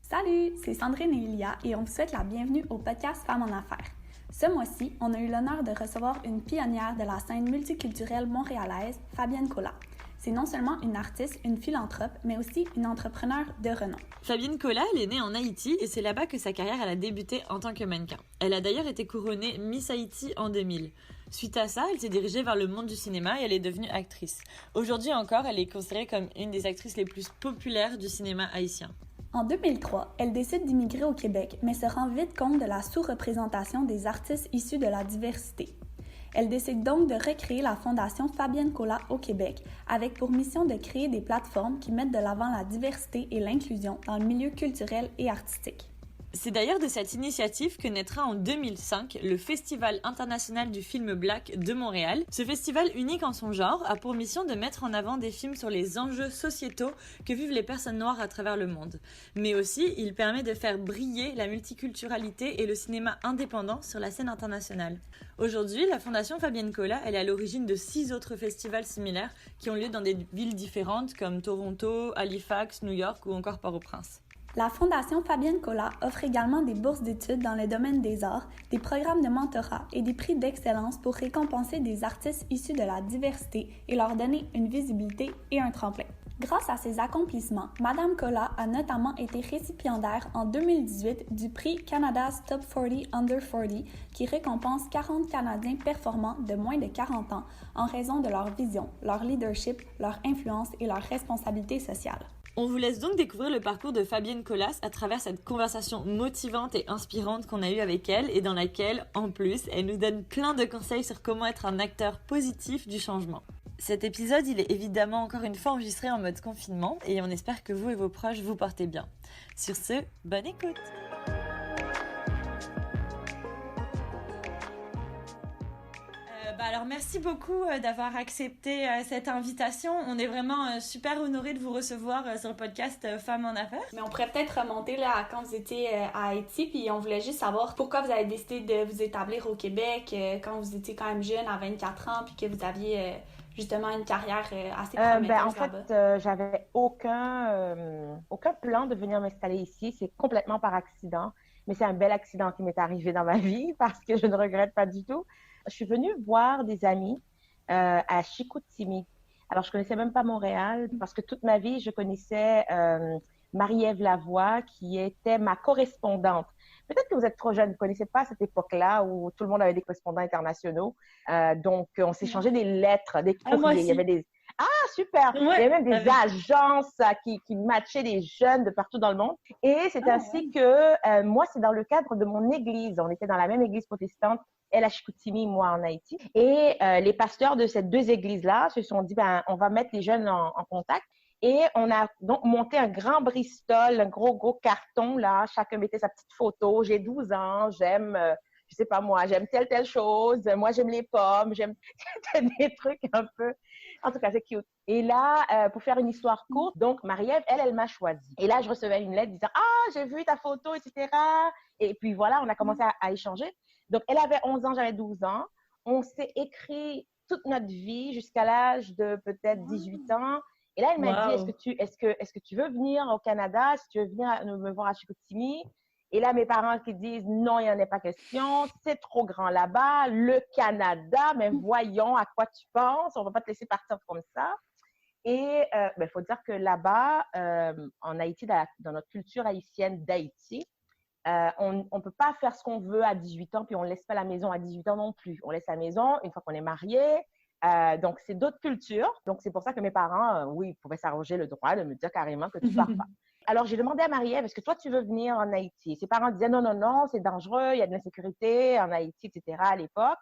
Salut, c'est Sandrine et Ilia et on vous souhaite la bienvenue au podcast Femmes en Affaires. Ce mois-ci, on a eu l'honneur de recevoir une pionnière de la scène multiculturelle montréalaise, Fabienne Collat. C'est non seulement une artiste, une philanthrope, mais aussi une entrepreneure de renom. Fabienne Collat, elle est née en Haïti et c'est là-bas que sa carrière a débuté en tant que mannequin. Elle a d'ailleurs été couronnée Miss Haïti en 2000. Suite à ça, elle s'est dirigée vers le monde du cinéma et elle est devenue actrice. Aujourd'hui encore, elle est considérée comme une des actrices les plus populaires du cinéma haïtien. En 2003, elle décide d'immigrer au Québec, mais se rend vite compte de la sous-représentation des artistes issus de la diversité. Elle décide donc de recréer la Fondation Fabienne Collat au Québec, avec pour mission de créer des plateformes qui mettent de l'avant la diversité et l'inclusion dans le milieu culturel et artistique. C'est d'ailleurs de cette initiative que naîtra en 2005 le Festival international du film Black de Montréal. Ce festival unique en son genre a pour mission de mettre en avant des films sur les enjeux sociétaux que vivent les personnes noires à travers le monde. Mais aussi, il permet de faire briller la multiculturalité et le cinéma indépendant sur la scène internationale. Aujourd'hui, la Fondation Fabienne Collat, elle est à l'origine de 6 autres festivals similaires qui ont lieu dans des villes différentes comme Toronto, Halifax, New York ou encore Port-au-Prince. La Fondation Fabienne Collat offre également des bourses d'études dans le domaine des arts, des programmes de mentorat et des prix d'excellence pour récompenser des artistes issus de la diversité et leur donner une visibilité et un tremplin. Grâce à ses accomplissements, Madame Collat a notamment été récipiendaire en 2018 du prix Canada's Top 40 Under 40 qui récompense 40 Canadiens performants de moins de 40 ans en raison de leur vision, leur leadership, leur influence et leur responsabilité sociale. On vous laisse donc découvrir le parcours de Fabienne Collat à travers cette conversation motivante et inspirante qu'on a eue avec elle et dans laquelle, en plus, elle nous donne plein de conseils sur comment être un acteur positif du changement. Cet épisode, il est évidemment encore une fois enregistré en mode confinement et on espère que vous et vos proches vous portez bien. Sur ce, bonne écoute! Alors merci beaucoup d'avoir accepté cette invitation. On est vraiment super honorés de vous recevoir sur le podcast Femmes en Affaires. Mais on pourrait peut-être remonter là à quand vous étiez à Haïti, puis on voulait juste savoir pourquoi vous avez décidé de vous établir au Québec quand vous étiez quand même jeune, à 24 ans, puis que vous aviez justement une carrière assez prometteuse en fait, j'avais aucun plan de venir m'installer ici. C'est complètement par accident. Mais c'est un bel accident qui m'est arrivé dans ma vie parce que je ne regrette pas du tout. Je suis venue voir des amis à Chicoutimi. Alors, je connaissais même pas Montréal parce que toute ma vie, je connaissais Marie-Ève Lavoie qui était ma correspondante. Peut-être que vous êtes trop jeune, vous ne connaissez pas cette époque-là où tout le monde avait des correspondants internationaux. Donc, on s'échangeait des lettres, des courriers. Il y avait des... Ah, super! Ouais, il y avait même des agences qui matchaient des jeunes de partout dans le monde. Et c'est ainsi que moi, c'est dans le cadre de mon église. On était dans la même église protestante, elle à Chicoutimi, moi en Haïti. Et les pasteurs de ces deux églises-là se sont dit, on va mettre les jeunes en contact. Et on a donc monté un grand Bristol, un gros carton, là. Chacun mettait sa petite photo. J'ai 12 ans, j'aime... je sais pas moi, j'aime telle chose, moi j'aime les pommes, j'aime des trucs un peu, en tout cas c'est cute. Et là, pour faire une histoire courte, donc Marie-Ève, elle m'a choisie. Et là, je recevais une lettre disant « Ah, j'ai vu ta photo, etc. » Et puis voilà, on a commencé à échanger. Donc elle avait 11 ans, j'avais 12 ans. On s'est écrit toute notre vie jusqu'à l'âge de peut-être 18 ans. Et là, elle m'a dit « Est-ce que tu veux venir au Canada, si tu veux venir me voir à Chicoutimi ?» Et là, mes parents qui disent non, il n'y en a pas question, c'est trop grand là-bas, le Canada, mais voyons à quoi tu penses, on ne va pas te laisser partir comme ça. Et il faut dire que là-bas, en Haïti, dans notre culture haïtienne d'Haïti, on ne peut pas faire ce qu'on veut à 18 ans, puis on ne laisse pas la maison à 18 ans non plus. On laisse la maison une fois qu'on est marié. Donc, c'est d'autres cultures. Donc, c'est pour ça que mes parents, oui, pouvaient s'arroger le droit de me dire carrément que tu ne pars pas. Alors, j'ai demandé à Marie-Ève, est-ce que toi, tu veux venir en Haïti? Ses parents disaient non, c'est dangereux, il y a de l'insécurité en Haïti, etc. à l'époque.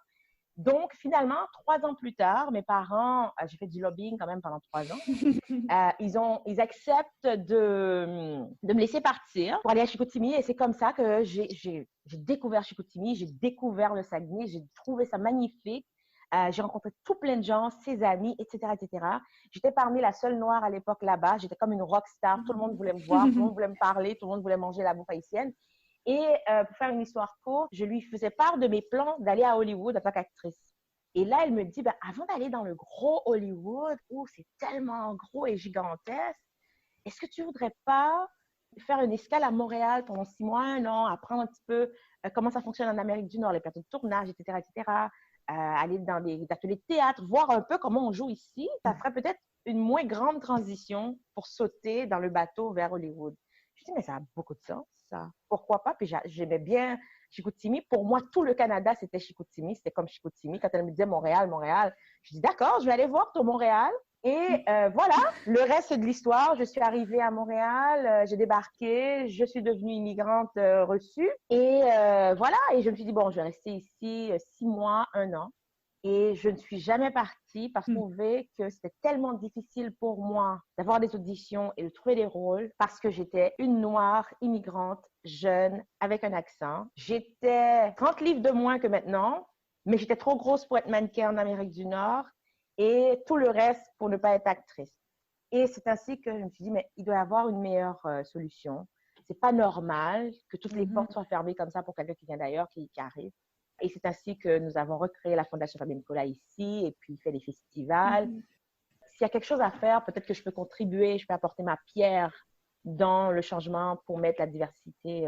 Donc, finalement, 3 ans plus tard, mes parents, j'ai fait du lobbying quand même pendant 3 ans, ils acceptent de me laisser partir pour aller à Chicoutimi. Et c'est comme ça que j'ai découvert Chicoutimi, j'ai découvert le Saguenay, j'ai trouvé ça magnifique. J'ai rencontré tout plein de gens, ses amis, etc., etc. J'étais parmi la seule noire à l'époque là-bas. J'étais comme une rockstar. Tout le monde voulait me voir, tout le monde voulait me parler, tout le monde voulait manger la bouffe haïtienne. Et pour faire une histoire courte, je lui faisais part de mes plans d'aller à Hollywood en tant qu'actrice. Et là, elle me dit, avant d'aller dans le gros Hollywood, où c'est tellement gros et gigantesque, est-ce que tu voudrais pas faire une escale à Montréal pendant 6 mois, 1 an, apprendre un petit peu comment ça fonctionne en Amérique du Nord, les plateaux de tournage, etc., etc. Aller dans des ateliers de théâtre, voir un peu comment on joue ici. Ça ferait peut-être une moins grande transition pour sauter dans le bateau vers Hollywood. Je me dis, mais ça a beaucoup de sens, ça. Pourquoi pas? Puis j'aimais bien Chicoutimi. Pour moi, tout le Canada, c'était Chicoutimi. C'était comme Chicoutimi. Quand elle me disait Montréal, Montréal, je dis, d'accord, je vais aller voir ton Montréal. Et voilà, le reste de l'histoire. Je suis arrivée à Montréal, j'ai débarqué, je suis devenue immigrante reçue. Et voilà, et je me suis dit, bon, je vais rester ici 6 mois, 1 an. Et je ne suis jamais partie parce que je trouvais que c'était tellement difficile pour moi d'avoir des auditions et de trouver des rôles parce que j'étais une noire immigrante, jeune, avec un accent. J'étais 30 livres de moins que maintenant, mais j'étais trop grosse pour être mannequin en Amérique du Nord et tout le reste pour ne pas être actrice. Et c'est ainsi que je me suis dit, mais il doit y avoir une meilleure solution. C'est pas normal que toutes les portes soient fermées comme ça pour quelqu'un qui vient d'ailleurs, qui arrive. Et c'est ainsi que nous avons recréé la Fondation Fabien Nicolas ici et puis fait des festivals. S'il y a quelque chose à faire, peut-être que je peux contribuer, je peux apporter ma pierre dans le changement pour mettre la diversité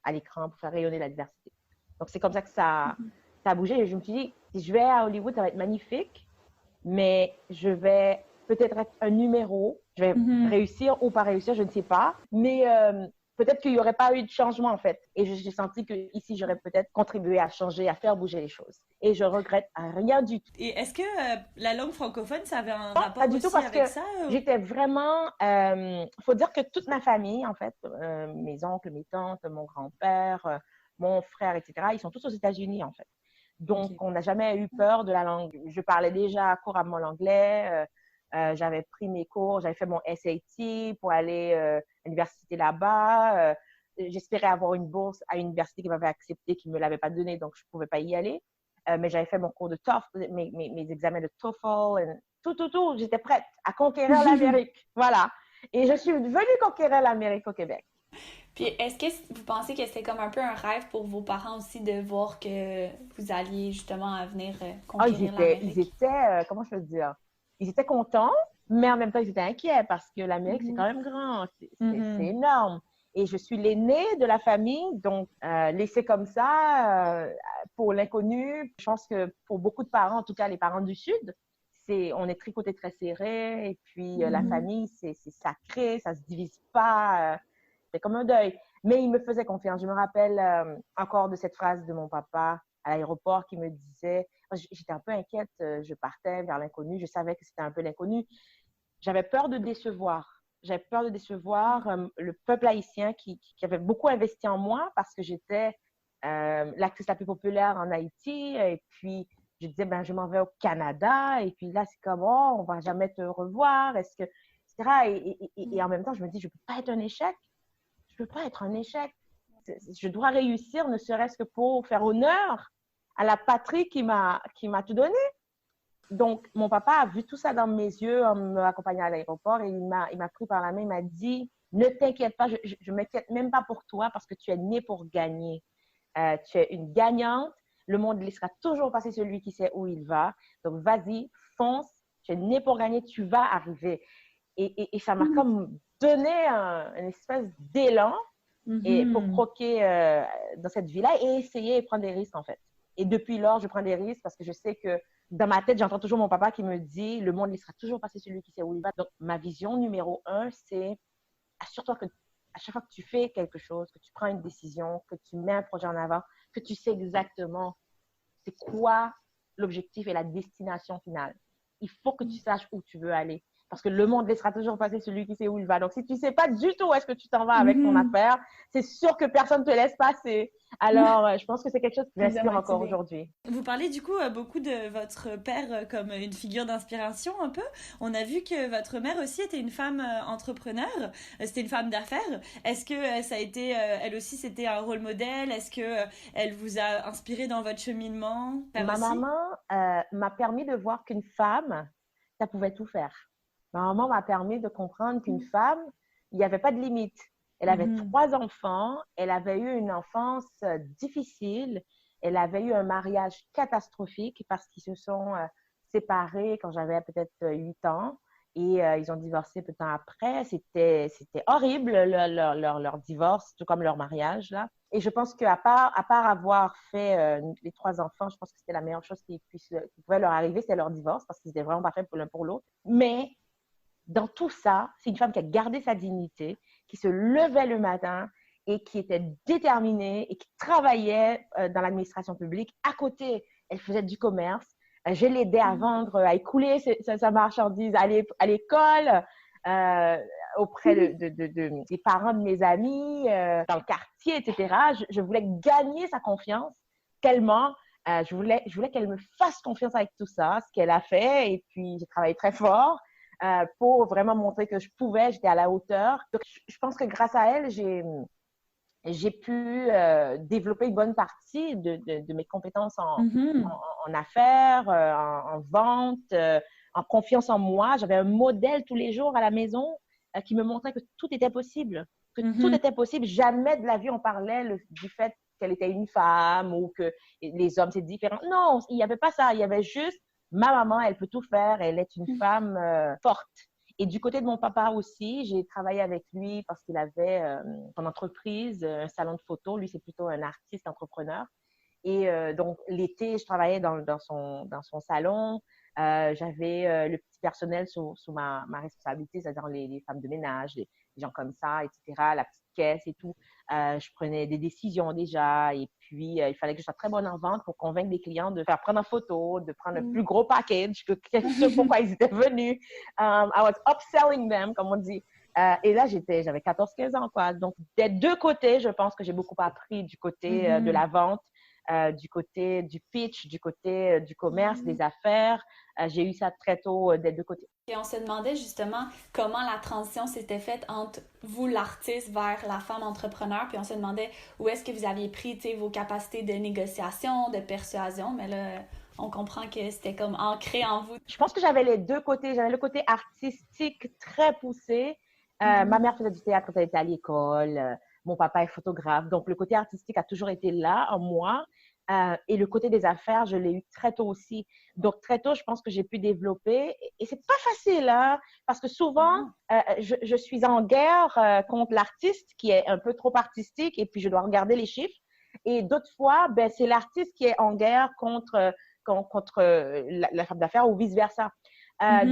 à l'écran, pour faire rayonner la diversité. Donc, c'est comme ça que ça a bougé. Et je me suis dit, si je vais à Hollywood, ça va être magnifique, mais je vais peut-être être un numéro. Je vais réussir ou pas réussir, je ne sais pas. Mais peut-être qu'il n'y aurait pas eu de changement, en fait. Et j'ai senti qu'ici, j'aurais peut-être contribué à changer, à faire bouger les choses. Et je regrette rien du tout. Et est-ce que la langue francophone, ça avait un Non, rapport pas du aussi tout, parce avec que ça j'étais vraiment... faut dire que toute ma famille, en fait, mes oncles, mes tantes, mon grand-père, mon frère, etc., ils sont tous aux États-Unis, en fait. Donc, on n'a jamais eu peur de la langue. Je parlais déjà couramment l'anglais. J'avais pris mes cours, j'avais fait mon SAT pour aller à l'université là-bas. J'espérais avoir une bourse à l'université qui m'avait accepté, qui ne me l'avait pas donnée, donc je ne pouvais pas y aller. Mais j'avais fait mon cours de TOEFL, mes examens de TOEFL, tout. J'étais prête à conquérir l'Amérique. Voilà. Et je suis venue conquérir l'Amérique au Québec. Puis est-ce que vous pensez que c'était comme un peu un rêve pour vos parents aussi de voir que vous alliez justement à venir conquérir l'Amérique? Ils étaient, comment je peux dire? Ils étaient contents, mais en même temps, ils étaient inquiets parce que l'Amérique, c'est quand même grand, c'est énorme. Et je suis l'aînée de la famille, donc laissée comme ça pour l'inconnu, je pense que pour beaucoup de parents, en tout cas les parents du Sud, on est tricoté très serré, et puis la famille, c'est sacré, ça se divise pas, c'est comme un deuil. Mais il me faisait confiance. Je me rappelle encore de cette phrase de mon papa à l'aéroport qui me disait, j'étais un peu inquiète, je partais vers l'inconnu, je savais que c'était un peu l'inconnu. J'avais peur de décevoir. J'avais peur de décevoir le peuple haïtien qui avait beaucoup investi en moi parce que j'étais l'actrice la plus populaire en Haïti. Et puis, je disais, ben, je m'en vais au Canada. Et puis là, c'est comme, oh, on va jamais te revoir. Est-ce que, etc. Et en même temps, je me dis, je ne peux pas être un échec. Je ne peux pas être un échec. Je dois réussir, ne serait-ce que pour faire honneur à la patrie qui m'a tout donné. Donc, mon papa a vu tout ça dans mes yeux en m'accompagnant à l'aéroport et il m'a pris par la main, il m'a dit, ne t'inquiète pas, je m'inquiète même pas pour toi parce que tu es née pour gagner. Tu es une gagnante. Le monde laissera toujours passer celui qui sait où il va. Donc, vas-y, fonce. Tu es née pour gagner, tu vas arriver. Et ça m'a comme donné une espèce d'élan et pour croquer dans cette vie-là et essayer et prendre des risques, en fait. Et depuis lors, je prends des risques parce que je sais que dans ma tête, j'entends toujours mon papa qui me dit « Le monde laissera toujours passer celui qui sait où il va ». Donc, ma vision numéro 1, c'est assure-toi que à chaque fois que tu fais quelque chose, que tu prends une décision, que tu mets un projet en avant, que tu sais exactement c'est quoi l'objectif et la destination finale. Il faut que tu saches où tu veux aller. Parce que le monde laissera toujours passer celui qui sait où il va. Donc, si tu ne sais pas du tout où est-ce que tu t'en vas avec ton affaire, c'est sûr que personne ne te laisse passer. Alors, je pense que c'est quelque chose qui m'inspire encore aujourd'hui. Vous parlez du coup beaucoup de votre père comme une figure d'inspiration un peu. On a vu que votre mère aussi était une femme entrepreneur, c'était une femme d'affaires. Est-ce que ça a été, elle aussi, c'était un rôle modèle? Est-ce que elle vous a inspiré dans votre cheminement? Ma maman m'a permis de voir qu'une femme, ça pouvait tout faire. Ma maman m'a permis de comprendre qu'une femme, il n'y avait pas de limite. Elle avait 3 enfants, elle avait eu une enfance difficile, elle avait eu un mariage catastrophique parce qu'ils se sont séparés quand j'avais peut-être 8 ans. Et ils ont divorcé peu de temps après. C'était horrible, leur divorce, tout comme leur mariage, là. Et je pense qu'à part avoir fait les 3 enfants, je pense que c'était la meilleure chose qui pouvait leur arriver, c'était leur divorce, parce qu'ils étaient vraiment pas faits pour l'un pour l'autre. Mais dans tout ça, c'est une femme qui a gardé sa dignité, qui se levait le matin et qui était déterminée et qui travaillait dans l'administration publique. À côté, elle faisait du commerce. Je l'aidais à vendre, à écouler sa marchandise à l'école, auprès des parents de mes amis, dans le quartier, etc. Je voulais gagner sa confiance tellement. Je voulais qu'elle me fasse confiance avec tout ça, ce qu'elle a fait. Et puis, j'ai travaillé très fort pour vraiment montrer que j'étais à la hauteur. Donc, je pense que grâce à elle, j'ai pu développer une bonne partie de mes compétences en affaires, en vente, en confiance en moi. J'avais un modèle tous les jours à la maison qui me montrait que tout était possible. Tout était possible. Jamais de la vie on parlait du fait qu'elle était une femme ou que les hommes c'est différent. Non, il n'y avait pas ça. Il y avait juste ma maman, elle peut tout faire. Elle est une femme forte. Et du côté de mon papa aussi, j'ai travaillé avec lui parce qu'il avait son entreprise, un salon de photo. Lui, c'est plutôt un artiste entrepreneur. Et donc, l'été, je travaillais dans son salon. J'avais le petit personnel sous ma responsabilité, c'est-à-dire les femmes de ménage, les gens comme ça, etc., la petite caisse et tout. Je prenais des décisions déjà. Et puis, il fallait que je sois très bonne en vente pour convaincre les clients de faire prendre en photo, de prendre le plus gros package que ce pourquoi ils étaient venus. I was upselling them, comme on dit. Et là, j'avais 14-15 ans, quoi. Donc, des deux côtés, je pense que j'ai beaucoup appris du côté de la vente, du côté du pitch, du côté du commerce, des affaires. J'ai eu ça très tôt des deux côtés. Et on se demandait justement comment la transition s'était faite entre vous, l'artiste, vers la femme entrepreneur. Puis on se demandait où est-ce que vous aviez pris vos capacités de négociation, de persuasion. Mais là, on comprend que c'était comme ancré en vous. Je pense que j'avais les deux côtés. J'avais le côté artistique très poussé. Ma mère faisait du théâtre quand elle était à l'école. Mon papa est photographe. Donc, le côté artistique a toujours été là en moi. Et le côté des affaires, je l'ai eu très tôt aussi. Donc, très tôt, je pense que j'ai pu développer. Et c'est pas facile, hein, parce que souvent, je suis en guerre contre l'artiste qui est un peu trop artistique et puis je dois regarder les chiffres. Et d'autres fois, ben, c'est l'artiste qui est en guerre contre la femme d'affaires ou vice-versa.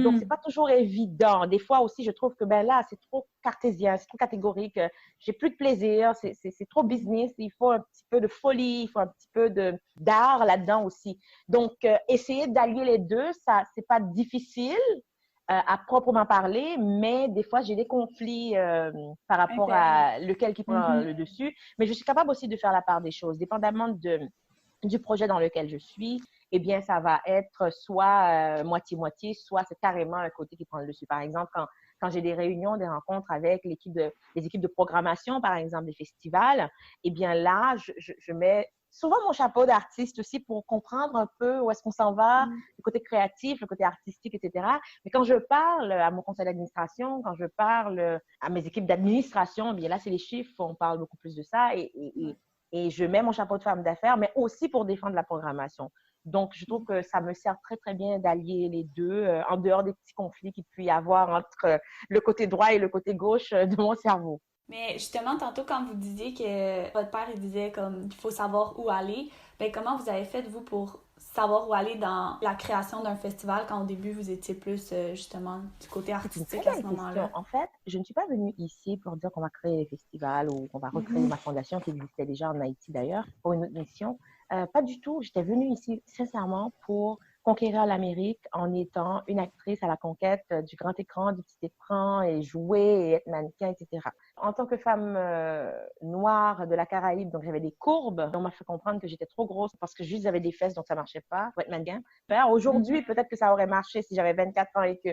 Donc, c'est pas toujours évident. Des fois aussi, je trouve que ben là, c'est trop cartésien, c'est trop catégorique. J'ai plus de plaisir, c'est trop business. Il faut un petit peu de folie, il faut un petit peu d'art là-dedans aussi. Donc, essayer d'allier les deux, ça, c'est pas difficile à proprement parler, mais des fois, j'ai des conflits par rapport à lequel qui prend le dessus. Mais je suis capable aussi de faire la part des choses, dépendamment du projet dans lequel je suis. Eh bien, ça va être soit moitié-moitié, soit c'est carrément un côté qui prend le dessus. Par exemple, quand j'ai des réunions, des rencontres avec les équipes de programmation, par exemple, des festivals, eh bien là, je mets souvent mon chapeau d'artiste aussi pour comprendre un peu où est-ce qu'on s'en va, le côté créatif, le côté artistique, etc. Mais quand je parle à mon conseil d'administration, quand je parle à mes équipes d'administration, eh bien là, c'est les chiffres, on parle beaucoup plus de ça et je mets mon chapeau de femme d'affaires, mais aussi pour défendre la programmation. Donc, je trouve que ça me sert très, très bien d'allier les deux, en dehors des petits conflits qu'il peut y avoir entre le côté droit et le côté gauche de mon cerveau. Mais justement, tantôt, quand vous disiez que votre père, il disait comme il faut savoir où aller, ben comment vous avez fait, vous, pour savoir où aller dans la création d'un festival quand au début, vous étiez plus, justement, du côté artistique à ce moment-là? En fait, je ne suis pas venue ici pour dire qu'on va créer des festivals ou qu'on va recréer ma fondation qui existait déjà en Haïti d'ailleurs, pour une autre mission. Pas du tout. J'étais venue ici sincèrement pour conquérir l'Amérique en étant une actrice à la conquête du grand écran, du petit écran et jouer et être mannequin, etc. En tant que femme noire de la Caraïbe, donc j'avais des courbes. On m'a fait comprendre que j'étais trop grosse parce que juste j'avais des fesses, donc ça marchait pas pour être mannequin. Aujourd'hui, peut-être que ça aurait marché si j'avais 24 ans et que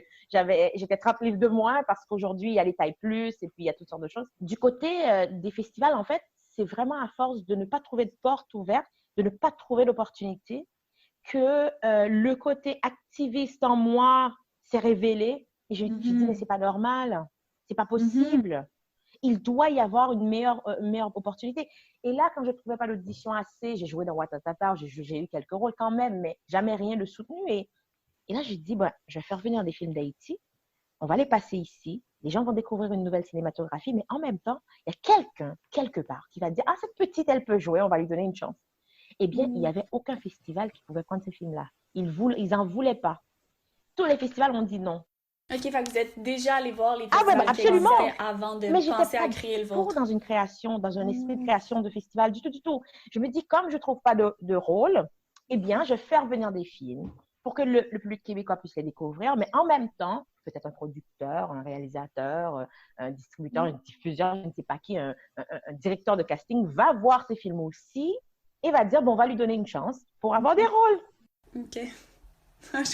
j'étais 30 livres de moins parce qu'aujourd'hui, il y a les tailles plus et puis il y a toutes sortes de choses. Du côté des festivals, en fait, c'est vraiment à force de ne pas trouver de porte ouverte, de ne pas trouver d'opportunité, que le côté activiste en moi s'est révélé. Et je dis, mais c'est pas normal, c'est pas possible. Il doit y avoir une meilleure opportunité. Et là, quand je ne trouvais pas l'audition assez, j'ai joué dans Watatata, j'ai eu quelques rôles quand même, mais jamais rien de soutenu. Et là, j'ai dit, je vais faire venir des films d'Haïti. on va les passer ici. Les gens vont découvrir une nouvelle cinématographie, mais en même temps, il y a quelqu'un, quelque part, qui va dire, ah, cette petite, elle peut jouer, on va lui donner une chance. Eh bien, il n'y avait aucun festival qui pouvait prendre ces films-là. Ils n'en voulaient pas. Tous les festivals ont dit non. OK, fait que vous êtes déjà allé voir les Ah ouais, festivals qui absolument. existaient avant de penser à créer le vôtre. Dans une création, dans un esprit de création de festival, du tout. Je me dis, comme je ne trouve pas de rôle, eh bien, je fais revenir des films pour que le public québécois puisse les découvrir, mais en même temps, peut-être un producteur, un réalisateur, un distributeur, un diffuseur, je ne sais pas qui, un directeur de casting va voir ces films aussi et va dire, bon, on va lui donner une chance pour avoir des rôles. OK.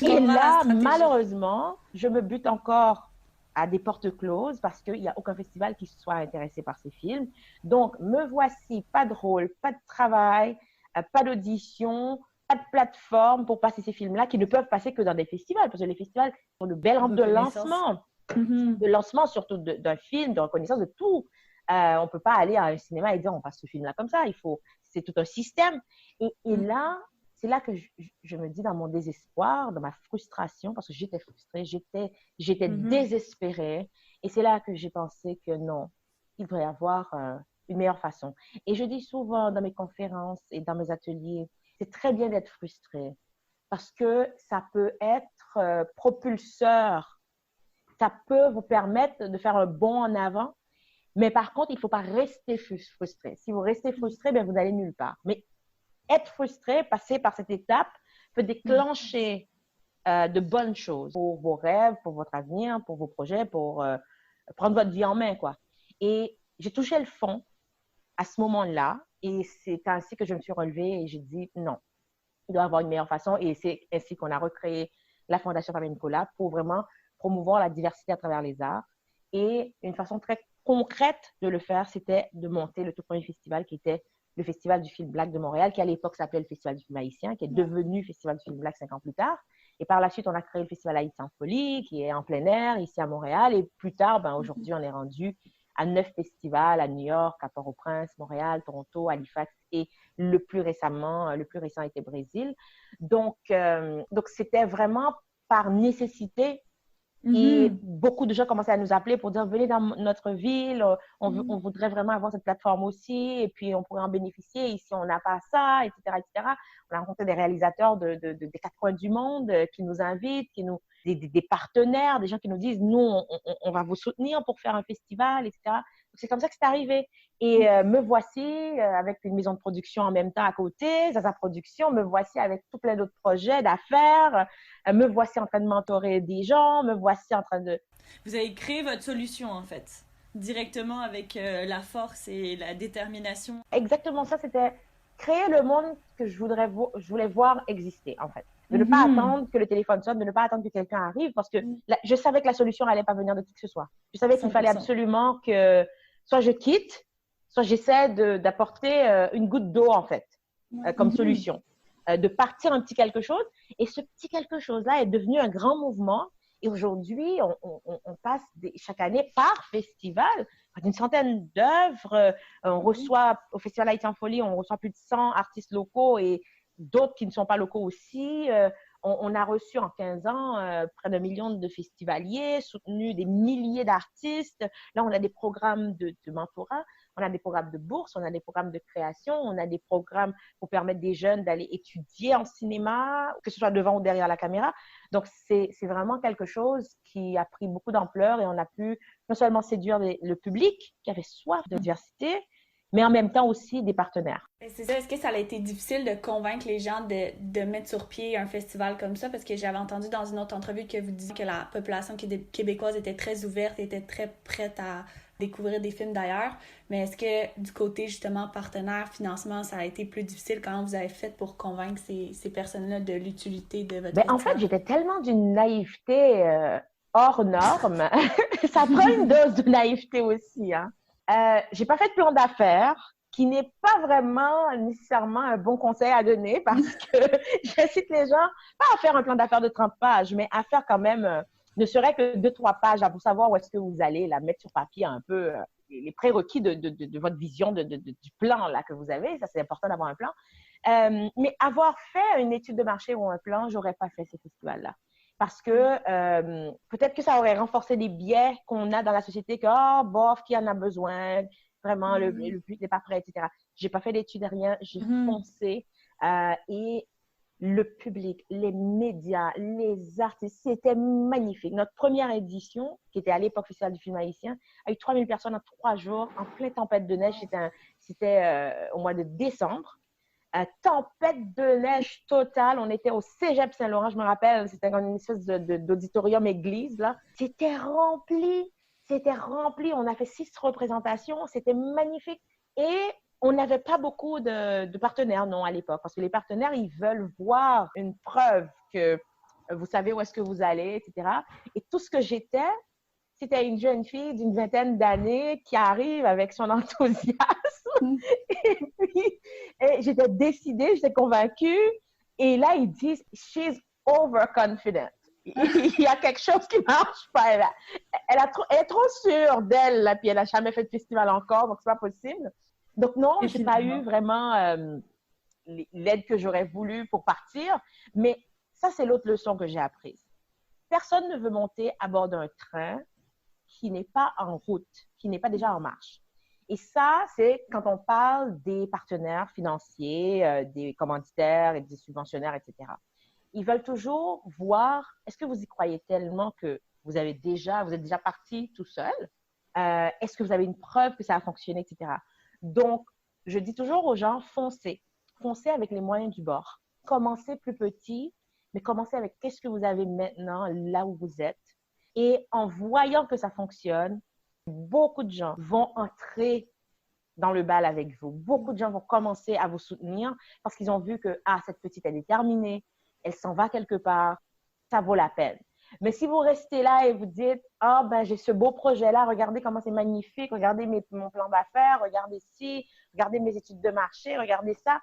Et là, malheureusement, je me bute encore à des portes closes parce qu'il n'y a aucun festival qui soit intéressé par ces films. Donc, me voici, pas de rôle, pas de travail, pas d'audition, pas de plateforme pour passer ces films-là qui ne peuvent passer que dans des festivals parce que les festivals sont de belles rampes de lancement, de lancement surtout d'un film, de reconnaissance de tout. On ne peut pas aller à un cinéma et dire on passe ce film-là comme ça. C'est tout un système. Et là, c'est là que je me dis dans mon désespoir, dans ma frustration, parce que j'étais frustrée, j'étais désespérée. Et c'est là que j'ai pensé que non, il devrait y avoir une meilleure façon. Et je dis souvent dans mes conférences et dans mes ateliers, c'est très bien d'être frustré parce que ça peut être propulseur. Ça peut vous permettre de faire un bond en avant. Mais par contre, il ne faut pas rester frustré. Si vous restez frustré, bien, vous n'allez nulle part. Mais être frustré, passer par cette étape, peut déclencher de bonnes choses pour vos rêves, pour votre avenir, pour vos projets, pour prendre votre vie en main, quoi. Et j'ai touché le fond à ce moment-là et c'est ainsi que je me suis relevée et j'ai dit non, il doit y avoir une meilleure façon et c'est ainsi qu'on a recréé la Fondation Fabien Nicolas pour vraiment promouvoir la diversité à travers les arts. Et une façon très concrète de le faire, c'était de monter le tout premier festival qui était le Festival du film Black de Montréal, qui à l'époque s'appelait le Festival du film haïtien, qui est devenu Festival du film Black 5 ans plus tard. Et par la suite, on a créé le Festival Haïti en folie, qui est en plein air, ici à Montréal. Et plus tard, aujourd'hui, on est rendu à 9 festivals à New York, à Port-au-Prince, Montréal, Toronto, Halifax et le plus récent était Brésil. Donc c'était vraiment par nécessité. Et beaucoup de gens commençaient à nous appeler pour dire venez dans notre ville, on voudrait vraiment avoir cette plateforme aussi, et puis on pourrait en bénéficier. Ici, on n'a pas ça, etc., etc. On a rencontré des réalisateurs des quatre coins du monde qui nous invitent, des partenaires, des gens qui nous disent nous, on va vous soutenir pour faire un festival, etc. Donc, c'est comme ça que c'est arrivé. Et me voici avec une maison de production en même temps à côté, Zaza Production, me voici avec tout plein d'autres projets d'affaires, me voici en train de mentorer des gens, me voici en train de... Vous avez créé votre solution en fait, directement avec la force et la détermination. Exactement ça, c'était créer le monde que je voulais voir exister en fait. De ne pas attendre que le téléphone sonne, de ne pas attendre que quelqu'un arrive parce que je savais que la solution n'allait pas venir de qui que ce soit. Je savais qu'il fallait absolument que soit je quitte, soit j'essaie d'apporter une goutte d'eau, en fait, comme solution. De partir un petit quelque chose. Et ce petit quelque chose-là est devenu un grand mouvement. Et aujourd'hui, on passe chaque année par festival, une centaine d'œuvres. On reçoit, au Festival Haïti en folie, on reçoit plus de 100 artistes locaux et d'autres qui ne sont pas locaux aussi. On a reçu en 15 ans près d'1 million de festivaliers, soutenu des milliers d'artistes. Là, on a des programmes de mentorat, on a des programmes de bourse, on a des programmes de création, on a des programmes pour permettre des jeunes d'aller étudier en cinéma, que ce soit devant ou derrière la caméra. Donc, c'est vraiment quelque chose qui a pris beaucoup d'ampleur et on a pu non seulement séduire le public qui avait soif de diversité, mais en même temps aussi des partenaires. C'est ça, est-ce que ça a été difficile de convaincre les gens de mettre sur pied un festival comme ça? Parce que j'avais entendu dans une autre entrevue que vous disiez que la population québécoise était très ouverte, était très prête à découvrir des films d'ailleurs. Mais est-ce que du côté justement partenaire, financement, ça a été plus difficile? Comment vous avez fait pour convaincre ces personnes-là de l'utilité de votre festival? En fait, j'étais tellement d'une naïveté hors norme. Ça prend une dose de naïveté aussi, hein. J'ai pas fait de plan d'affaires, qui n'est pas vraiment nécessairement un bon conseil à donner parce que j'incite les gens pas à faire un plan d'affaires de 30 pages, mais à faire quand même ne serait que 2-3 pages là, pour savoir où est-ce que vous allez la mettre sur papier un peu les prérequis de votre vision, du plan là que vous avez. Ça, c'est important d'avoir un plan. Mais avoir fait une étude de marché ou un plan, j'aurais pas fait ces festivals-là. Parce que peut-être que ça aurait renforcé les biais qu'on a dans la société, que, bof, qui en a besoin, vraiment, le public n'est pas prêt, etc. J'ai pas fait d'études, rien, j'ai foncé. Et le public, les médias, les artistes, c'était magnifique. Notre première édition, qui était à l'époque Festival du film haïtien, a eu 3000 personnes en 3 jours, en pleine tempête de neige. C'était au mois de décembre. Tempête de neige totale. On était au Cégep Saint-Laurent, je me rappelle. C'était une espèce d'auditorium église, là. C'était rempli. C'était rempli. On a fait 6 représentations. C'était magnifique. Et on n'avait pas beaucoup de partenaires, non, à l'époque. Parce que les partenaires, ils veulent voir une preuve que vous savez où est-ce que vous allez, etc. Et tout ce que j'étais, c'était une jeune fille d'une vingtaine d'années qui arrive avec son enthousiasme. Et puis, j'étais décidée, j'étais convaincue. Et là, ils disent, she's overconfident. Il y a quelque chose qui marche pas. Elle est trop sûre d'elle, là, puis elle n'a jamais fait de festival encore, donc c'est pas possible. Donc non, je n'ai pas eu vraiment l'aide que j'aurais voulu pour partir. Mais ça, c'est l'autre leçon que j'ai apprise. Personne ne veut monter à bord d'un train qui n'est pas en route, qui n'est pas déjà en marche. Et ça, c'est quand on parle des partenaires financiers, des commanditaires et des subventionnaires, etc. Ils veulent toujours voir, est-ce que vous y croyez tellement que vous êtes déjà parti tout seul? Est-ce que vous avez une preuve que ça a fonctionné, etc. Donc, je dis toujours aux gens, foncez. Foncez avec les moyens du bord. Commencez plus petit, mais commencez avec qu'est-ce que vous avez maintenant, là où vous êtes. Et en voyant que ça fonctionne, beaucoup de gens vont entrer dans le bal avec vous. Beaucoup de gens vont commencer à vous soutenir parce qu'ils ont vu que, cette petite, elle est déterminée, elle s'en va quelque part, ça vaut la peine. Mais si vous restez là et vous dites, j'ai ce beau projet-là, regardez comment c'est magnifique, regardez mon plan d'affaires, regardez ci, regardez mes études de marché, regardez ça.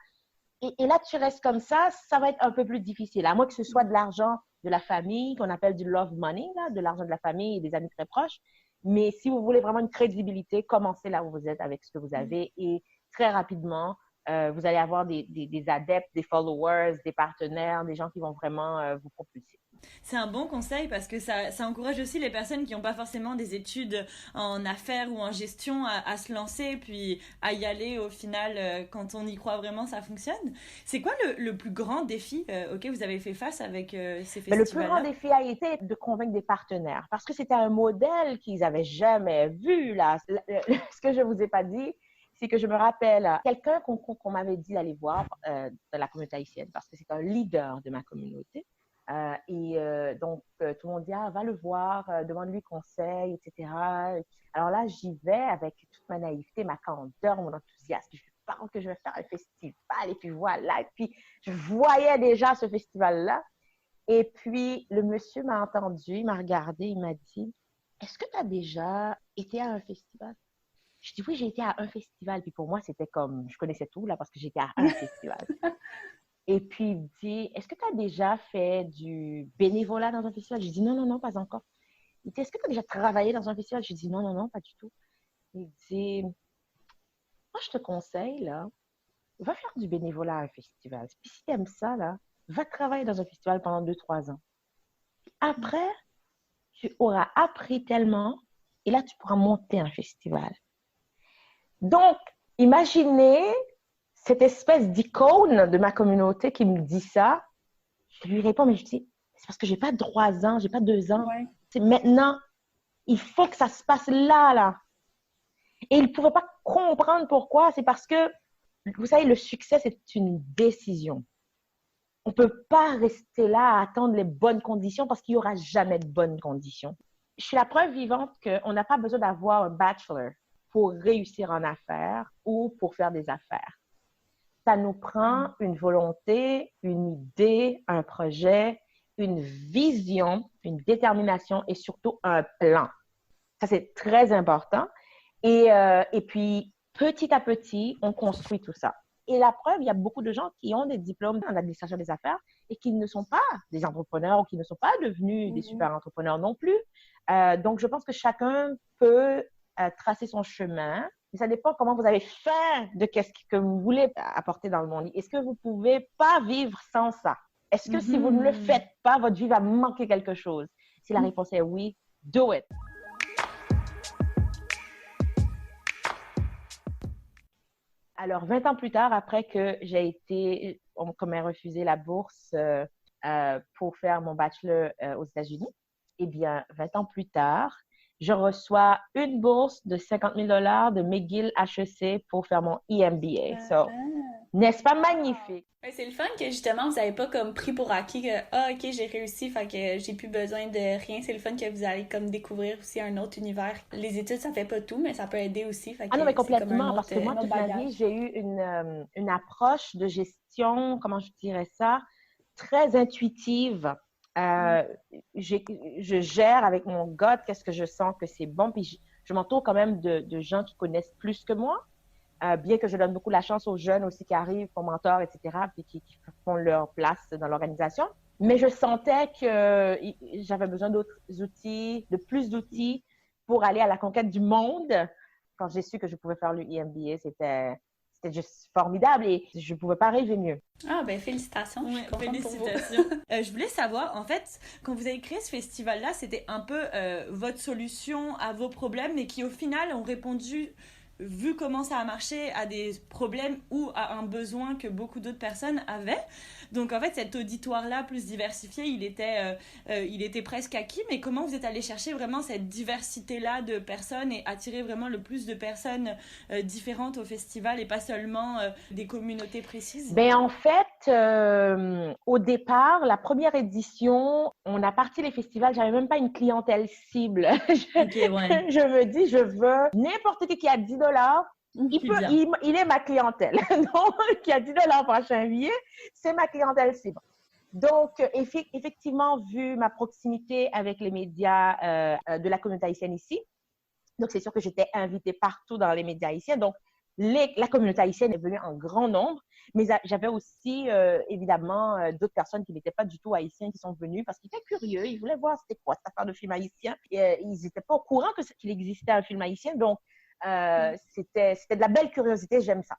Et là, tu restes comme ça va être un peu plus difficile. À moins que ce soit de l'argent de la famille, qu'on appelle du love money, là, de l'argent de la famille et des amis très proches. Mais si vous voulez vraiment une crédibilité, commencez là où vous êtes avec ce que vous avez et très rapidement, vous allez avoir des adeptes, des followers, des partenaires, des gens qui vont vraiment vous propulser. C'est un bon conseil parce que ça encourage aussi les personnes qui n'ont pas forcément des études en affaires ou en gestion à se lancer puis à y aller au final quand on y croit vraiment ça fonctionne. C'est quoi le plus grand défi auquel vous avez fait face avec ces festivals-là? Le plus grand défi a été de convaincre des partenaires parce que c'était un modèle qu'ils n'avaient jamais vu. Là. Ce que je ne vous ai pas dit, c'est que je me rappelle quelqu'un qu'on m'avait dit d'aller voir de la communauté haïtienne parce que c'est un leader de ma communauté. Donc, tout le monde dit, va le voir, demande-lui conseil, etc. Alors là, j'y vais avec toute ma naïveté, ma candeur, mon enthousiasme. Je pense que je vais faire un festival et puis voilà. Et puis, je voyais déjà ce festival-là. Et puis, le monsieur m'a entendu, il m'a regardé, il m'a dit, est-ce que tu as déjà été à un festival? Je dis, oui, j'ai été à un festival. Puis pour moi, c'était comme, je connaissais tout là parce que j'étais à un festival. Et puis, il dit, est-ce que tu as déjà fait du bénévolat dans un festival? Je dis, non, pas encore. Il dit, est-ce que tu as déjà travaillé dans un festival? Je dis, non, pas du tout. Il dit, moi, je te conseille, là, va faire du bénévolat à un festival. Puis si tu aimes ça, là, va travailler dans un festival pendant 2-3 ans. Puis après, tu auras appris tellement et là, tu pourras monter un festival. Donc, imaginez cette espèce d'icône de ma communauté qui me dit ça. Je lui réponds, mais je dis, c'est parce que j'ai pas 3 ans, j'ai pas 2 ans. Ouais. C'est maintenant, il faut que ça se passe là. Et il ne pouvait pas comprendre pourquoi. C'est parce que, vous savez, le succès, c'est une décision. On ne peut pas rester là à attendre les bonnes conditions parce qu'il n'y aura jamais de bonnes conditions. Je suis la preuve vivante qu'on n'a pas besoin d'avoir un bachelor pour réussir en affaires ou pour faire des affaires. Ça nous prend une volonté, une idée, un projet, une vision, une détermination et surtout un plan. Ça, c'est très important. Et puis, petit à petit, on construit tout ça. Et la preuve, il y a beaucoup de gens qui ont des diplômes en administration des affaires et qui ne sont pas des entrepreneurs ou qui ne sont pas devenus des super entrepreneurs non plus. Donc, je pense que chacun peut tracer son chemin. Mais ça dépend comment vous avez faim de qu'est-ce que vous voulez apporter dans le monde. Est-ce que vous ne pouvez pas vivre sans ça? Est-ce que si vous ne le faites pas, votre vie va manquer quelque chose? Si la réponse est oui, do it. Alors, 20 ans plus tard, après que qu'on m'a refusé la bourse pour faire mon bachelor aux États-Unis, eh bien, 20 ans plus tard, je reçois une bourse de 50 000 $ de McGill HEC pour faire mon EMBA. So, n'est-ce pas magnifique? Ouais, c'est le fun que justement vous n'avez pas comme pris pour acquis que ok j'ai réussi fait que j'ai plus besoin de rien. C'est le fun que vous allez comme découvrir aussi un autre univers. Les études ça fait pas tout mais ça peut aider aussi. Fait que non mais c'est comme complètement un autre, parce que moi toute ma vie j'ai eu une approche de gestion, comment je dirais ça, très intuitive. Je gère avec mon gut qu'est-ce que je sens que c'est bon puis je m'entoure quand même de gens qui connaissent plus que moi. Bien que je donne beaucoup la chance aux jeunes aussi qui arrivent, comme mentors, etc., puis qui font leur place dans l'organisation. Mais je sentais que j'avais besoin d'autres outils, de plus d'outils pour aller à la conquête du monde. Quand j'ai su que je pouvais faire le EMBA, c'était juste formidable et je ne pouvais pas rêver mieux. Ah ben félicitations, je suis contente félicitations. pour vous. Je voulais savoir, en fait, quand vous avez créé ce festival-là, c'était un peu votre solution à vos problèmes, mais qui au final ont répondu, vu comment ça a marché, à des problèmes ou à un besoin que beaucoup d'autres personnes avaient. Donc en fait, cet auditoire-là plus diversifié, il était presque acquis. Mais comment vous êtes allé chercher vraiment cette diversité-là de personnes et attirer vraiment le plus de personnes différentes au festival et pas seulement des communautés précises? Ben en fait, au départ, la première édition, on a parti les festivals, j'avais même pas une clientèle cible. Je me dis, je veux n'importe qui a 10 $. Il est ma clientèle. Donc, qui a 10 $ pour acheter un billet, c'est ma clientèle cible. Donc, effectivement, vu ma proximité avec les médias de la communauté haïtienne ici, donc c'est sûr que j'étais invitée partout dans les médias haïtiens. Donc, la communauté haïtienne est venue en grand nombre, mais j'avais aussi évidemment d'autres personnes qui n'étaient pas du tout haïtiens qui sont venues parce qu'ils étaient curieux, ils voulaient voir c'était quoi cette affaire de film haïtien. Et, ils n'étaient pas au courant qu'il existait un film haïtien, donc c'était de la belle curiosité, j'aime ça.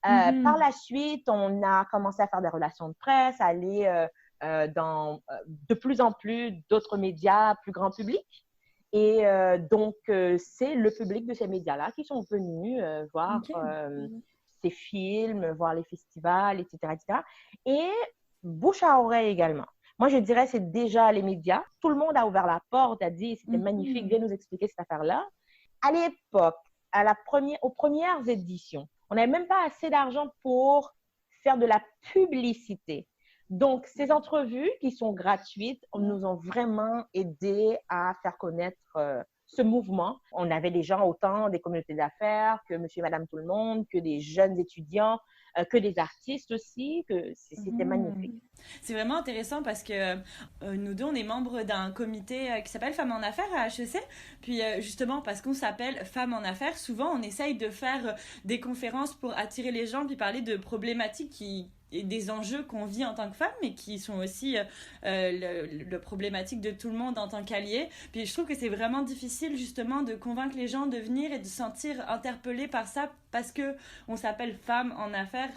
Par la suite, on a commencé à faire des relations de presse, à aller dans de plus en plus d'autres médias plus grand public. Et donc, c'est le public de ces médias-là qui sont venus voir ces films, voir les festivals, etc., etc. Et bouche à oreille également. Moi, je dirais c'est déjà les médias. Tout le monde a ouvert la porte, a dit c'était magnifique, viens nous expliquer cette affaire-là. À l'époque, aux premières éditions, on n'avait même pas assez d'argent pour faire de la publicité. Donc, ces entrevues qui sont gratuites nous ont vraiment aidé à faire connaître ce mouvement. On avait des gens autant des communautés d'affaires que monsieur et madame tout le monde, que des jeunes étudiants, que des artistes aussi, que c'était magnifique. C'est vraiment intéressant parce que nous deux, on est membres d'un comité qui s'appelle Femmes en Affaires à HEC. Puis justement, parce qu'on s'appelle Femmes en Affaires, souvent on essaye de faire des conférences pour attirer les gens puis parler de problématiques et des enjeux qu'on vit en tant que femme, mais qui sont aussi le problématique de tout le monde en tant qu'allié. Puis je trouve que c'est vraiment difficile justement de convaincre les gens de venir et de se sentir interpellés par ça parce que on s'appelle Femmes en Affaires.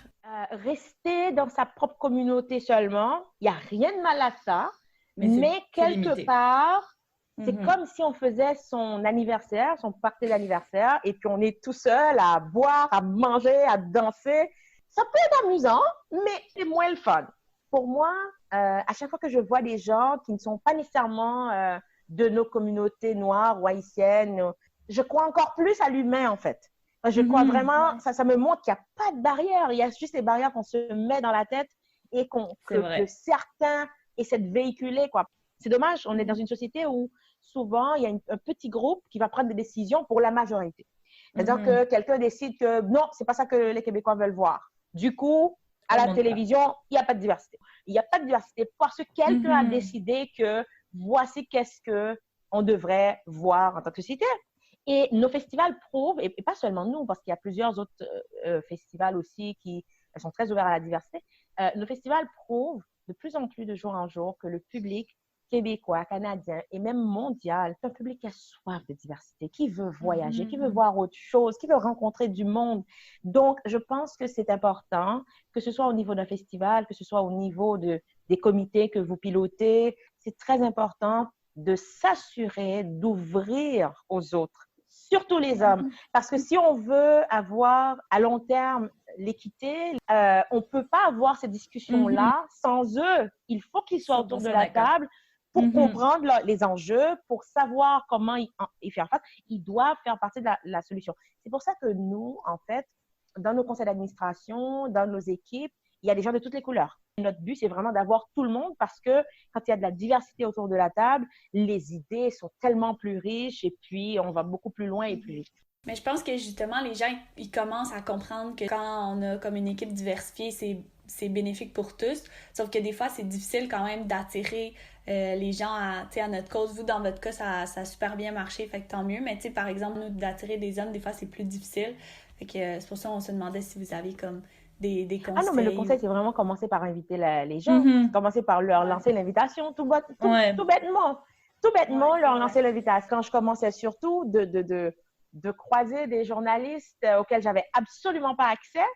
Rester dans sa propre communauté seulement, il n'y a rien de mal à ça, mais quelque part, c'est comme si on faisait son anniversaire, son party d'anniversaire, et puis on est tout seul à boire, à manger, à danser. Ça peut être amusant, mais c'est moins le fun. Pour moi, à chaque fois que je vois des gens qui ne sont pas nécessairement de nos communautés noires ou haïtiennes, je crois encore plus à l'humain, en fait. Je crois vraiment, ça me montre qu'il n'y a pas de barrière. Il y a juste les barrières qu'on se met dans la tête et que certains essaient de véhiculer, quoi. C'est dommage, on est dans une société où souvent, il y a un petit groupe qui va prendre des décisions pour la majorité. C'est-à-dire que quelqu'un décide que non, c'est pas ça que les Québécois veulent voir. Du coup, à la télévision, il n'y a pas de diversité. Il n'y a pas de diversité parce que quelqu'un a décidé que voici qu'est-ce qu'on devrait voir en tant que société. Et nos festivals prouvent, et pas seulement nous, parce qu'il y a plusieurs autres festivals aussi qui sont très ouverts à la diversité, nos festivals prouvent de plus en plus de jour en jour que le public québécois, canadien et même mondial, c'est un public qui a soif de diversité, qui veut voyager, qui veut voir autre chose, qui veut rencontrer du monde. Donc, je pense que c'est important, que ce soit au niveau d'un festival, que ce soit au niveau des des comités que vous pilotez. C'est très important de s'assurer d'ouvrir aux autres, surtout les hommes. Parce que si on veut avoir à long terme l'équité, on ne peut pas avoir ces discussions-là sans eux. Il faut qu'ils soient autour de la table pour comprendre les enjeux, pour savoir comment y faire face. Ils doivent faire partie de la solution. C'est pour ça que nous, en fait, dans nos conseils d'administration, dans nos équipes, il y a des gens de toutes les couleurs. Notre but, c'est vraiment d'avoir tout le monde parce que quand il y a de la diversité autour de la table, les idées sont tellement plus riches et puis on va beaucoup plus loin et plus vite. Mais je pense que justement, les gens, ils commencent à comprendre que quand on a comme une équipe diversifiée, c'est bénéfique pour tous. Sauf que des fois, c'est difficile quand même d'attirer les gens à notre cause. Vous, dans votre cas, ça a super bien marché, fait que tant mieux. Mais par exemple, nous, d'attirer des hommes, des fois, c'est plus difficile. Fait que c'est pour ça qu'on se demandait si vous aviez comme des conseils. Ah non, mais le conseil, c'est vraiment commencer par inviter les gens. Commencer par leur lancer l'invitation, tout bêtement. Tout bêtement, leur lancer l'invitation. Quand je commençais surtout de croiser des journalistes auxquels j'avais absolument pas accès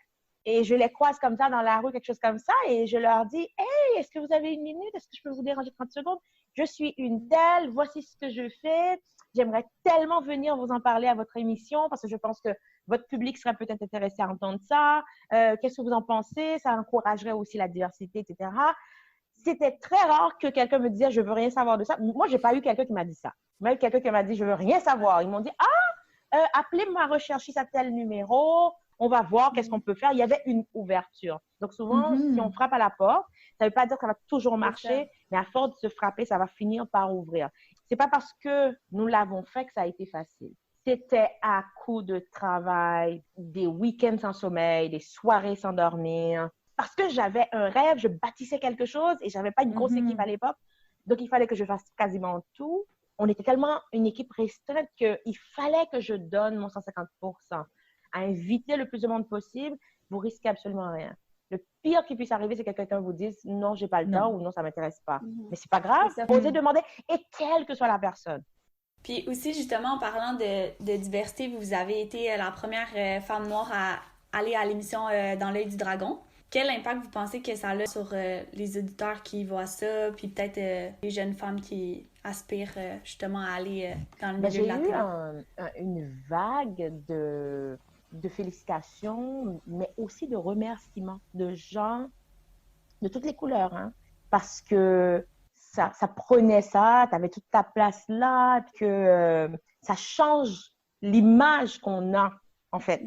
et je les croise comme ça dans la rue, quelque chose comme ça, et je leur dis « Hey, est-ce que vous avez une minute? Est-ce que je peux vous déranger 30 secondes? Je suis une telle, voici ce que je fais. J'aimerais tellement venir vous en parler à votre émission parce que je pense que votre public serait peut-être intéressé à entendre ça. Qu'est-ce que vous en pensez? Ça encouragerait aussi la diversité, etc. » C'était très rare que quelqu'un me disait « Je veux rien savoir de ça. » Moi, j'ai pas eu quelqu'un qui m'a dit ça. Même quelqu'un qui m'a dit « Je veux rien savoir. » Ils m'ont dit « Ah, appelez ma recherchiste à tel numéro. On va voir qu'est-ce qu'on peut faire. » Il y avait une ouverture. Donc, souvent, si on frappe à la porte, ça ne veut pas dire que ça va toujours marcher, mais à force de se frapper, ça va finir par ouvrir. C'est pas parce que nous l'avons fait que ça a été facile. C'était à coup de travail, des week-ends sans sommeil, des soirées sans dormir. Parce que j'avais un rêve, je bâtissais quelque chose et j'avais pas une grosse équipe à l'époque. Donc, il fallait que je fasse quasiment tout. On était tellement une équipe restreinte qu'il fallait que je donne mon 150%. À inviter le plus de monde possible, vous risquez absolument rien. Le pire qui puisse arriver, c'est que quelqu'un vous dise « Non, j'ai pas le temps » ou « Non, ça m'intéresse pas ». Mais c'est pas grave. Osez demander, et quelle que soit la personne. Puis aussi, justement, en parlant de diversité, vous avez été la première femme noire à aller à l'émission Dans l'œil du dragon. Quel impact vous pensez que ça a sur les auditeurs qui voient ça, puis peut-être les jeunes femmes qui aspirent justement à aller dans le milieu de la télé? J'ai eu une vague de félicitations, mais aussi de remerciements de gens de toutes les couleurs, hein, parce que ça prenait ça, tu avais toute ta place là, que ça change l'image qu'on a, en fait,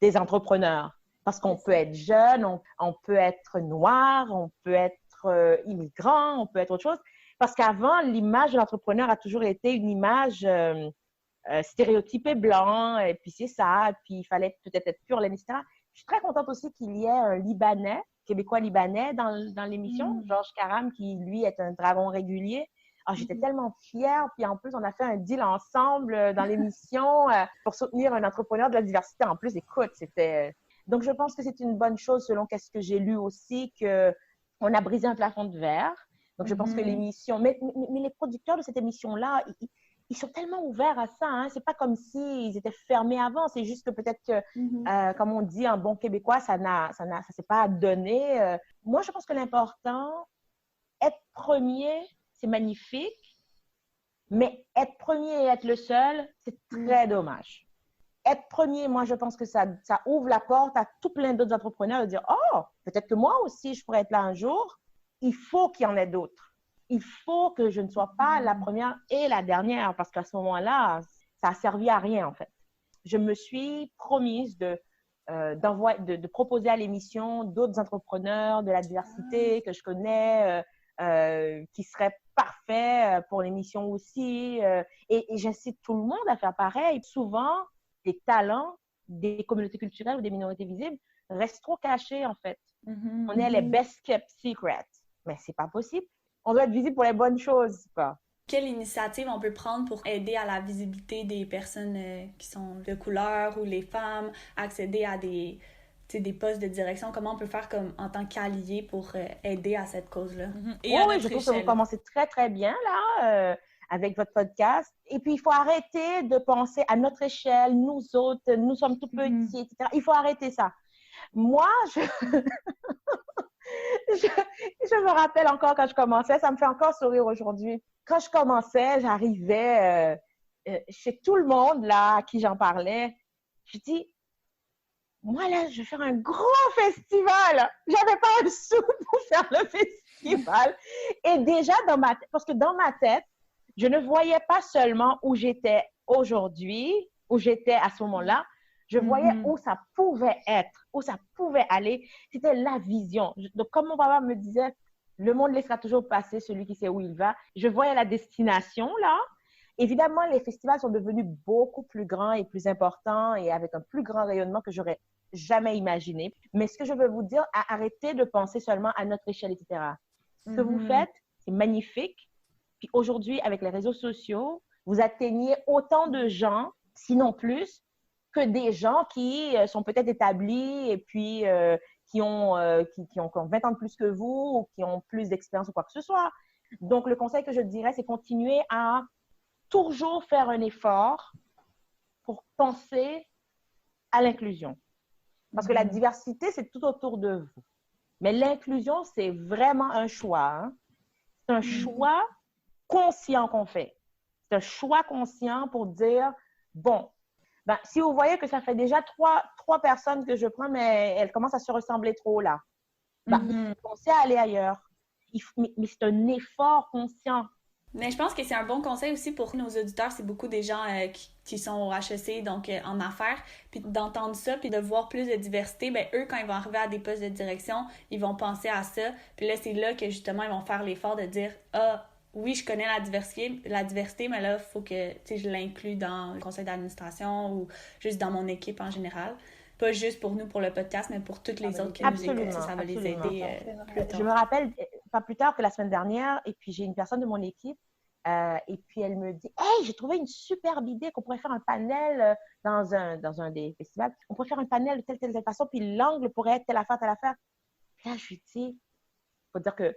des entrepreneurs. Parce qu'on peut être jeune, on peut être noir, on peut être immigrant, on peut être autre chose. Parce qu'avant, l'image de l'entrepreneur a toujours été une image stéréotypée blanc, et puis c'est ça, et puis il fallait peut-être être pur, etc. Je suis très contente aussi qu'il y ait un Libanais, Québécois-Libanais dans l'émission, Georges Karam, qui lui est un dragon régulier. Alors, j'étais tellement fière, puis en plus, on a fait un deal ensemble dans l'émission pour soutenir un entrepreneur de la diversité. En plus, écoute, c'était... Donc, je pense que c'est une bonne chose, selon ce que j'ai lu aussi, qu'on a brisé un plafond de verre. Donc, je pense que l'émission... Mais les producteurs de cette émission-là, ils sont tellement ouverts à ça. Hein? C'est pas comme s'ils étaient fermés avant. C'est juste que peut-être que, comme on dit en bon québécois, ça s'est pas donné. Moi, je pense que l'important, être premier, c'est magnifique. Mais être premier et être le seul, c'est très dommage. Être premier, moi, je pense que ça ouvre la porte à tout plein d'autres entrepreneurs de dire « Oh, peut-être que moi aussi, je pourrais être là un jour. » Il faut qu'il y en ait d'autres. Il faut que je ne sois pas la première et la dernière parce qu'à ce moment-là, ça a servi à rien, en fait. Je me suis promise de proposer à l'émission d'autres entrepreneurs de la diversité que je connais, qui seraient parfaits pour l'émission aussi. Et j'incite tout le monde à faire pareil. Souvent, des talents des communautés culturelles ou des minorités visibles restent trop cachés, en fait. On est les best kept secrets. Mais c'est pas possible. On doit être visible pour les bonnes choses, quoi. Quelle initiative on peut prendre pour aider à la visibilité des personnes qui sont de couleur ou les femmes, accéder à des postes de direction? Comment on peut faire comme en tant qu'allié pour aider à cette cause-là? Oui, je trouve que vous commencez très, très bien, là, avec votre podcast. Et puis, il faut arrêter de penser à notre échelle, nous autres, nous sommes tout petits, etc. Il faut arrêter ça. Moi, je me rappelle encore quand je commençais, ça me fait encore sourire aujourd'hui. Quand je commençais, j'arrivais chez tout le monde là à qui j'en parlais. Je dis, moi là, je vais faire un gros festival. J'avais pas un sou pour faire le festival. Et déjà dans ma tête, parce que dans ma tête, je ne voyais pas seulement où j'étais aujourd'hui, où j'étais à ce moment-là. Je voyais où ça pouvait être, où ça pouvait aller. C'était la vision. Donc, comme mon papa me disait, le monde laissera toujours passer celui qui sait où il va. Je voyais la destination là. Évidemment, les festivals sont devenus beaucoup plus grands et plus importants et avec un plus grand rayonnement que j'aurais jamais imaginé. Mais ce que je veux vous dire, arrêtez de penser seulement à notre échelle, etc. Ce que vous faites, c'est magnifique. Puis aujourd'hui, avec les réseaux sociaux, vous atteignez autant de gens, sinon plus, que des gens qui sont peut-être établis et puis qui ont 20 ans de plus que vous ou qui ont plus d'expérience ou quoi que ce soit. Donc, le conseil que je dirais, c'est continuer à toujours faire un effort pour penser à l'inclusion. Parce que la diversité, c'est tout autour de vous. Mais l'inclusion, c'est vraiment un choix. Hein? C'est un choix conscient qu'on fait. C'est un choix conscient pour dire, bon, ben, si vous voyez que ça fait déjà trois personnes que je prends, mais elles commencent à se ressembler trop là, ben, pensez à aller ailleurs. Mais c'est un effort conscient. Mais je pense que c'est un bon conseil aussi pour nos auditeurs. C'est beaucoup des gens qui sont au HEC, donc en affaires. Puis d'entendre ça, puis de voir plus de diversité, ben eux, quand ils vont arriver à des postes de direction, ils vont penser à ça. Puis là, c'est là que justement, ils vont faire l'effort de dire « Ah, oui, je connais la diversité, mais là, il faut que je l'inclue dans le conseil d'administration ou juste dans mon équipe en général. » Pas juste pour nous, pour le podcast, mais pour toutes les autres qui nous écoutent. Ça va les aider plus tard. Je me rappelle, pas plus tard que la semaine dernière, et puis j'ai une personne de mon équipe, et puis elle me dit « Hey, j'ai trouvé une superbe idée qu'on pourrait faire un panel dans un des festivals. On pourrait faire un panel de telle façon, puis l'angle pourrait être telle affaire, telle affaire. » Puis là, je lui dis, il faut dire que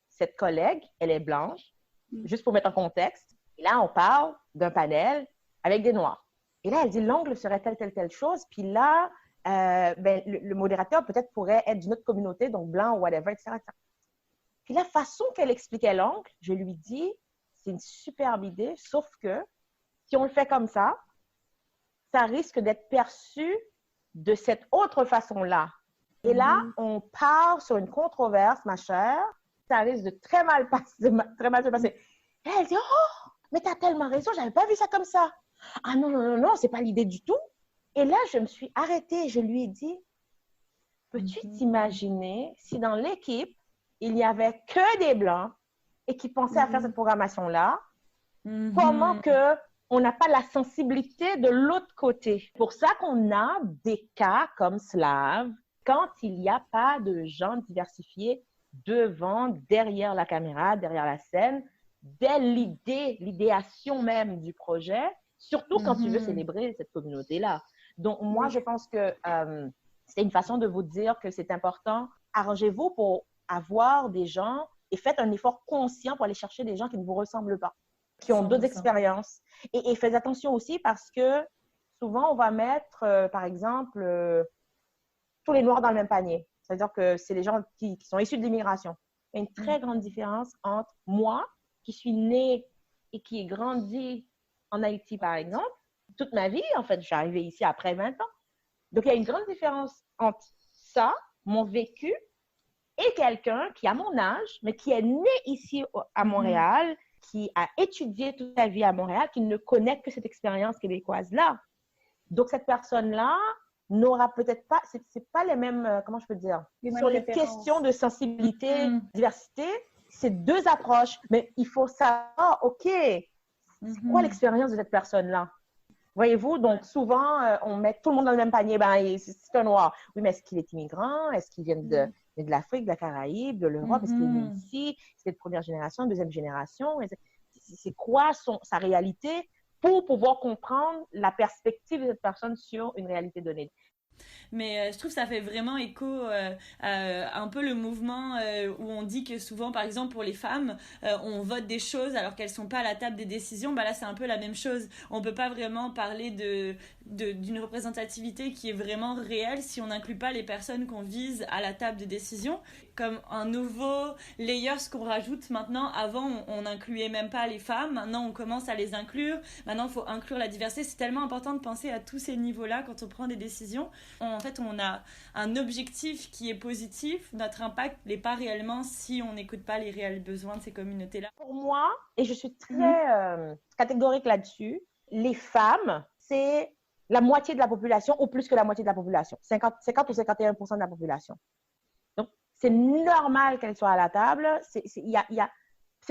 cette collègue, elle est blanche, juste pour mettre en contexte. Et là, on parle d'un panel avec des Noirs. Et là, elle dit, l'angle serait telle chose. Puis là, le modérateur peut-être pourrait être d'une autre communauté, donc blanc ou whatever, etc. Puis la façon qu'elle expliquait l'angle, je lui dis, c'est une superbe idée, sauf que si on le fait comme ça risque d'être perçu de cette autre façon-là. Et là, on part sur une controverse, ma chère. Ça risque de très mal se passer. Et elle dit, oh, mais t'as tellement raison, j'avais pas vu ça comme ça. Ah non, c'est pas l'idée du tout. Et là, je me suis arrêtée et je lui ai dit, peux-tu t'imaginer si dans l'équipe, il n'y avait que des Blancs et qui pensaient à faire cette programmation-là, comment que on n'a pas la sensibilité de l'autre côté. C'est pour ça qu'on a des cas comme Slave, quand il n'y a pas de gens diversifiés devant, derrière la caméra, derrière la scène, dès l'idéation même du projet, surtout quand tu veux célébrer cette communauté-là. Donc, moi, je pense que c'est une façon de vous dire que c'est important. Arrangez-vous pour avoir des gens et faites un effort conscient pour aller chercher des gens qui ne vous ressemblent pas, qui ont d'autres expériences. Et faites attention aussi parce que souvent, on va mettre, par exemple, tous les Noirs dans le même panier. C'est-à-dire que c'est les gens qui sont issus de l'immigration. Il y a une très grande différence entre moi, qui suis née et qui ai grandi en Haïti, par exemple. Toute ma vie, en fait, je suis arrivée ici après 20 ans. Donc, il y a une grande différence entre ça, mon vécu, et quelqu'un qui a mon âge, mais qui est né ici à Montréal, qui a étudié toute sa vie à Montréal, qui ne connaît que cette expérience québécoise-là. Donc, cette personne-là n'aura peut-être pas, c'est pas les mêmes, comment je peux dire, sur les questions de sensibilité, diversité, c'est deux approches, mais il faut savoir, OK, c'est quoi l'expérience de cette personne-là? Voyez-vous, donc souvent, on met tout le monde dans le même panier, ben, c'est un Noir. Oui, mais est-ce qu'il est immigrant? Est-ce qu'il vient de l'Afrique, de la Caraïbe, de l'Europe? Est-ce qu'il est né ici? Est-ce qu'il est de première génération, deuxième génération? C'est quoi sa réalité pour pouvoir comprendre la perspective de cette personne sur une réalité donnée? Mais je trouve que ça fait vraiment écho à un peu le mouvement où on dit que souvent, par exemple, pour les femmes, on vote des choses alors qu'elles sont pas à la table des décisions. Bah là, c'est un peu la même chose. On peut pas vraiment parler de d'une représentativité qui est vraiment réelle si on n'inclut pas les personnes qu'on vise à la table de décision. Comme un nouveau layers qu'on rajoute maintenant. Avant, on n'incluait même pas les femmes. Maintenant, on commence à les inclure. Maintenant, il faut inclure la diversité. C'est tellement important de penser à tous ces niveaux-là quand on prend des décisions. En fait, on a un objectif qui est positif. Notre impact n'est pas réellement si on n'écoute pas les réels besoins de ces communautés-là. Pour moi, et je suis très catégorique là-dessus, les femmes, c'est la moitié de la population ou plus que la moitié de la population. 50 ou 51% de la population. Donc, c'est normal qu'elles soient à la table. C'est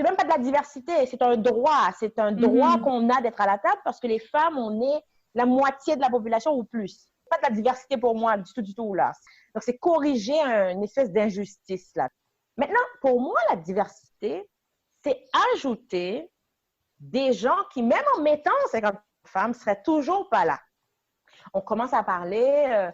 même pas de la diversité, c'est un droit. C'est un droit qu'on a d'être à la table parce que les femmes, on est la moitié de la population ou plus. Pas de la diversité pour moi du tout là. Donc, c'est corriger une espèce d'injustice là. Maintenant, pour moi, la diversité, c'est ajouter des gens qui, même en mettant 50 femmes, seraient toujours pas là. On commence à parler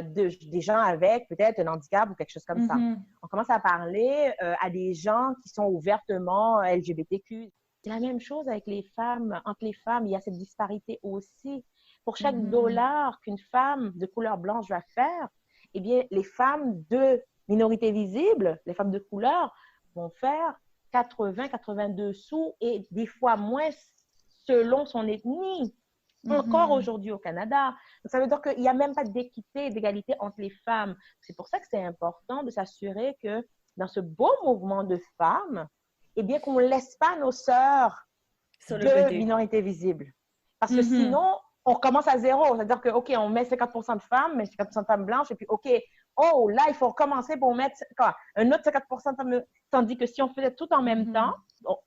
des gens avec peut-être un handicap ou quelque chose comme ça. On commence à parler à des gens qui sont ouvertement LGBTQ. C'est la même chose avec les femmes. Entre les femmes, il y a cette disparité aussi. Pour chaque dollar qu'une femme de couleur blanche va faire, eh bien, les femmes de minorité visible, les femmes de couleur, vont faire 82 sous et des fois moins selon son ethnie. Encore aujourd'hui au Canada. Donc, ça veut dire qu'il n'y a même pas d'équité, d'égalité entre les femmes. C'est pour ça que c'est important de s'assurer que dans ce beau mouvement de femmes, eh bien, qu'on ne laisse pas nos sœurs de minorité visible. Parce que sinon, on commence à zéro. C'est-à-dire que, OK, on met 50% de femmes, mais 50% de femmes blanches, et puis, OK, oh, là, il faut recommencer pour mettre un autre 50% de femmes. Tandis que si on faisait tout en même temps,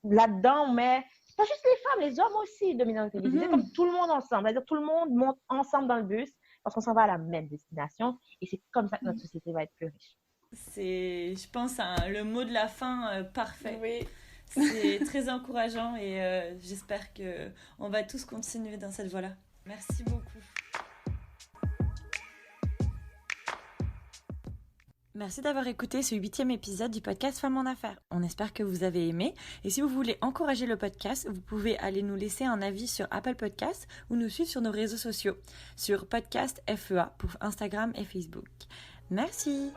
là-dedans, on met pas juste les femmes, les hommes aussi de minorité visible, comme tout le monde ensemble. C'est-à-dire tout le monde monte ensemble dans le bus parce qu'on s'en va à la même destination et c'est comme ça que notre société va être plus riche. C'est, je pense, le mot de la fin parfait. Oui. C'est très encourageant et j'espère qu'on va tous continuer dans cette voie-là. Merci beaucoup. Merci d'avoir écouté ce 8e épisode du podcast Femmes en Affaires. On espère que vous avez aimé. Et si vous voulez encourager le podcast, vous pouvez aller nous laisser un avis sur Apple Podcasts ou nous suivre sur nos réseaux sociaux, sur Podcast FEA pour Instagram et Facebook. Merci.